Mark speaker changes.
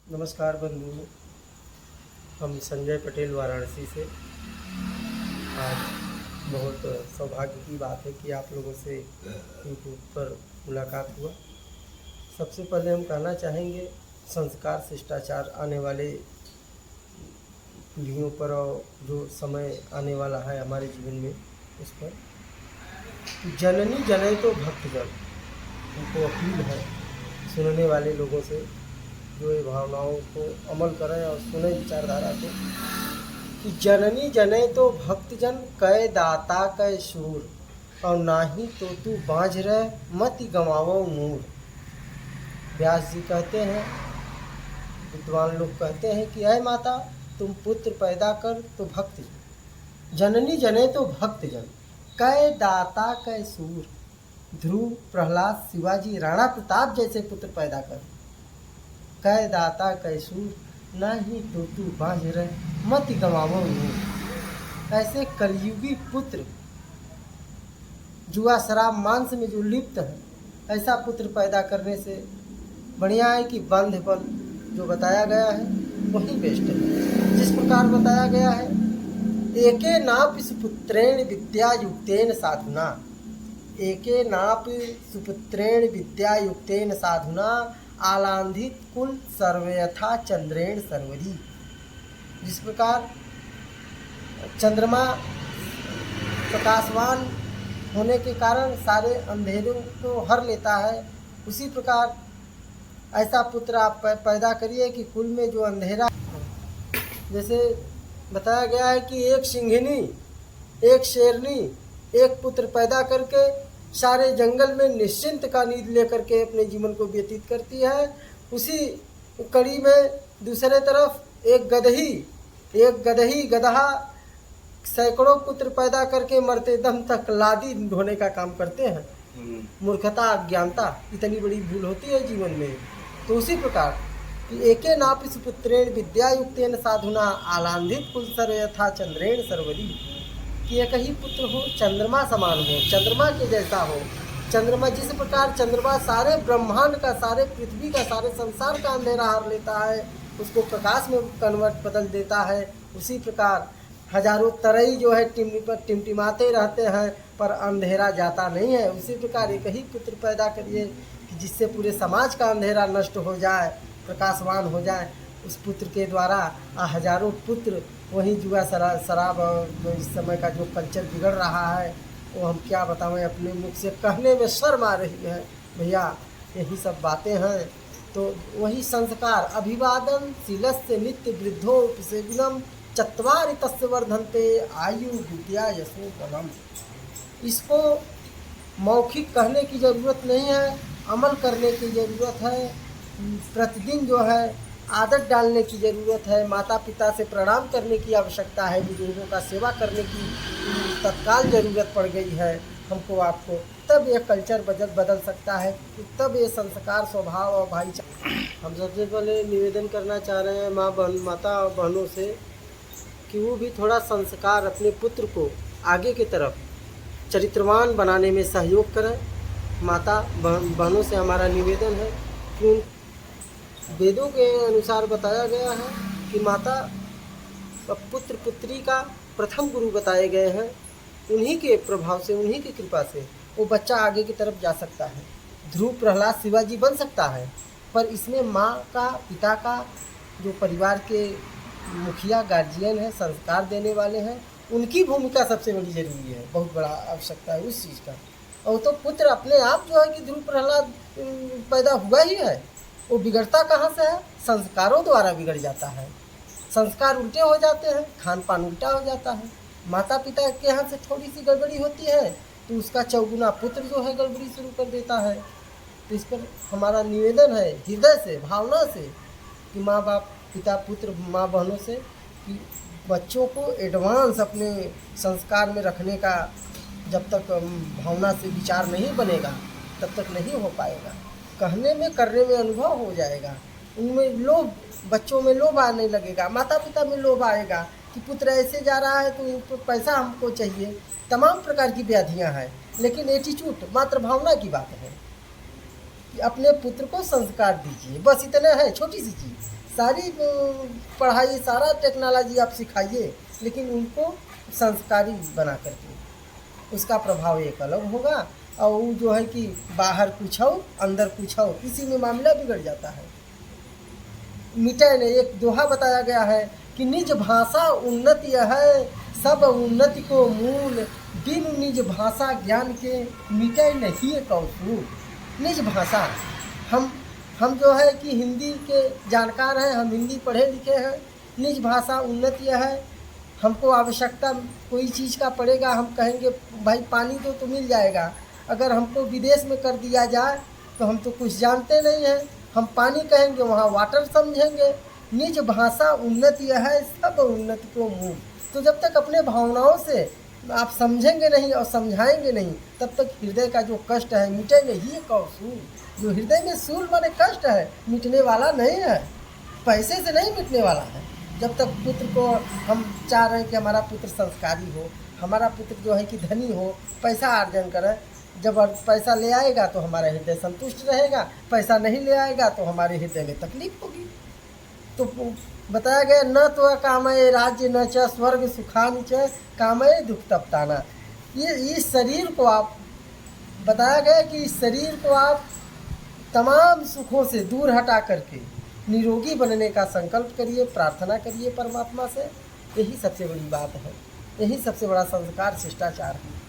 Speaker 1: नमस्कार बंधु, हम संजय पटेल वाराणसी से। आज बहुत सौभाग्य की बात है कि आप लोगों से यूट्यूब पर मुलाकात हुआ। सबसे पहले हम कहना चाहेंगे संस्कार शिष्टाचार आने वाले पीढ़ियों पर और जो समय आने वाला है हमारे जीवन में उस पर जननी जनै तो भक्तजन, उनको अपील है सुनने वाले लोगों से जो ये भावनाओं को अमल करें और सुने विचारधारा को कि जननी जनै तो भक्तजन कै दाता कै शूर, और नाही तो तू बाँझ रह मति गंवावो मूर। व्यास जी कहते हैं, विद्वान लोग कहते हैं कि अय माता तुम पुत्र पैदा कर तो भक्त जननी जनै तो भक्तजन कै दाता कै शूर। ध्रुव, प्रहलाद, शिवाजी, राणा प्रताप जैसे पुत्र पैदा कर। कै दाता कै शूर, नहीं तो तू बाँझ रह मति गंवावो मूर। ऐसे कलयुगी पुत्र जुआ शराब मांस में जो लिप्त है, ऐसा पुत्र पैदा करने से बढ़िया है कि बंध बल जो बताया गया है वही बेस्ट है। जिस प्रकार बताया गया है, एके नापि सुपुत्रेण विद्या युक्तेन साधुना, एके नापि सुपुत्रेण विद्या युक्तेन साधुना, आलांधित कुल सर्वयथा चंद्रेण सर्वरी। जिस प्रकार चंद्रमा प्रकाशवान होने के कारण सारे अंधेरों को हर लेता है, उसी प्रकार ऐसा पुत्र आप पैदा करिए कि कुल में जो अंधेरा, जैसे बताया गया है कि एक सिंघनी, एक शेरनी एक पुत्र पैदा करके सारे जंगल में निश्चिंत का नींद लेकर के अपने जीवन को व्यतीत करती है। उसी कड़ी में दूसरे तरफ एक गदही गदहा सैकड़ों पुत्र पैदा करके मरते दम तक लादी ढोने का काम करते हैं। मूर्खता, अज्ञानता, इतनी बड़ी भूल होती है जीवन में। तो उसी प्रकार कि एके नापि सुपुत्रेण विद्या युक्तेन साधुना, आलांधित कुलसर यथा चंद्रेण सर्वरी। कि एक ही पुत्र हो, चंद्रमा समान हो, चंद्रमा के जैसा हो। चंद्रमा जिस प्रकार चंद्रमा सारे ब्रह्मांड का, सारे पृथ्वी का, सारे संसार का अंधेरा हर लेता है, उसको प्रकाश में कन्वर्ट बदल देता है, उसी प्रकार हजारों तरई जो है टिमटिमाते रहते हैं पर अंधेरा जाता नहीं है। उसी प्रकार एक ही पुत्र पैदा करिए कि जिससे पूरे समाज का अंधेरा नष्ट हो जाए, प्रकाशवान हो जाए। उस पुत्र के द्वारा हजारों पुत्र वहीं जुआ शराब और इस समय का जो कल्चर बिगड़ रहा है वो हम क्या बताएं, अपने मुख से कहने में शर्म आ रही है भैया। यही सब बातें हैं। तो वही संस्कार अभिवादन शीलस्य नित्य वृद्धो सेविनम चत्वारि तस्य वर्धन्ते आयु विद्या यशो बलम। इसको मौखिक कहने की ज़रूरत नहीं है, अमल करने की ज़रूरत है। प्रतिदिन जो है आदत डालने की ज़रूरत है। माता पिता से प्रणाम करने की आवश्यकता है। बुजुर्गों का सेवा करने की तत्काल ज़रूरत पड़ गई है हमको आपको। तब ये कल्चर बदल सकता है, तब ये संस्कार, स्वभाव और भाईचारा। हम सबसे पहले निवेदन करना चाह रहे हैं माता और बहनों से कि वो भी थोड़ा संस्कार अपने पुत्र को आगे की तरफ चरित्रवान बनाने में सहयोग करें। माता बहनों से हमारा निवेदन है कि वेदों के अनुसार बताया गया है कि माता पुत्र पुत्री का प्रथम गुरु बताए गए हैं। उन्हीं के प्रभाव से, उन्हीं की कृपा से वो बच्चा आगे की तरफ जा सकता है। ध्रुव, प्रहलाद, शिवाजी बन सकता है, पर इसमें माँ का, पिता का, जो परिवार के मुखिया गार्जियन है, संस्कार देने वाले हैं, उनकी भूमिका सबसे बड़ी जरूरी है। बहुत बड़ा आवश्यकता है उस चीज़ का। और तो पुत्र अपने आप जो है कि ध्रुव प्रहलाद पैदा हुआ ही है, वो बिगड़ता कहाँ से है? संस्कारों द्वारा बिगड़ जाता है। संस्कार उल्टे हो जाते हैं, खान पान उल्टा हो जाता है। माता पिता के यहाँ से थोड़ी सी गड़बड़ी होती है तो उसका चौगुना पुत्र जो है गड़बड़ी शुरू कर देता है। तो इस पर हमारा निवेदन है हृदय से, भावना से, कि माँ बाप, पिता, पुत्र, माँ बहनों से कि बच्चों को एडवांस अपने संस्कार में रखने का जब तक भावना से विचार नहीं बनेगा तब तक नहीं हो पाएगा। कहने में, करने में अनुभव हो जाएगा। उनमें लोभ, बच्चों में लोभ आने लगेगा, माता पिता में लोभ आएगा कि पुत्र ऐसे जा रहा है तो इनको पैसा हमको चाहिए। तमाम प्रकार की व्याधियां हैं, लेकिन एटीट्यूड मात्र भावना की बात है कि अपने पुत्र को संस्कार दीजिए, बस इतना है, छोटी सी चीज़। सारी पढ़ाई, सारा टेक्नोलॉजी आप सिखाइए, लेकिन उनको संस्कारी बना करके, उसका प्रभाव एक अलग होगा। और वो जो है कि बाहर कुछ हो अंदर कुछ हो, इसी में मामला बिगड़ जाता है। मिटे ने एक दोहा बताया गया है कि निज भाषा उन्नति है, सब उन्नति को मूल, बिन निज भाषा ज्ञान के मिटे नहीं कौशल। निज भाषा, हम जो है कि हिंदी के जानकार हैं, हम हिंदी पढ़े लिखे हैं। निज भाषा उन्नति है, हमको आवश्यकता कोई चीज़ का पड़ेगा, हम कहेंगे भाई पानी दो तो मिल जाएगा। अगर हमको विदेश में कर दिया जाए तो हम तो कुछ जानते नहीं हैं, हम पानी कहेंगे वहाँ वाटर समझेंगे। निज भाषा उन्नति है, सब उन्नति को मूल। तो जब तक अपने भावनाओं से आप समझेंगे नहीं और समझाएंगे नहीं, तब तक हृदय का जो कष्ट है मिटे नहीं कौशल। जो हृदय में सूल माने कष्ट है, मिटने वाला नहीं है, पैसे से नहीं मिटने वाला है। जब तक पुत्र को हम चाह रहे हैं कि हमारा पुत्र संस्कारी हो, हमारा पुत्र जो है कि धनी हो, पैसा अर्जन करे, जब पैसा ले आएगा तो हमारा हृदय संतुष्ट रहेगा, पैसा नहीं ले आएगा तो हमारे हृदय में तकलीफ होगी। तो बताया गया न तो कामये राज्य न च स्वर्ग सुखानि च कामये दुख तप्ताना। ये इस शरीर को आप, बताया गया कि इस शरीर को आप तमाम सुखों से दूर हटा करके निरोगी बनने का संकल्प करिए, प्रार्थना करिए परमात्मा से। यही सबसे बड़ी बात है, यही सबसे बड़ा संस्कार शिष्टाचार है।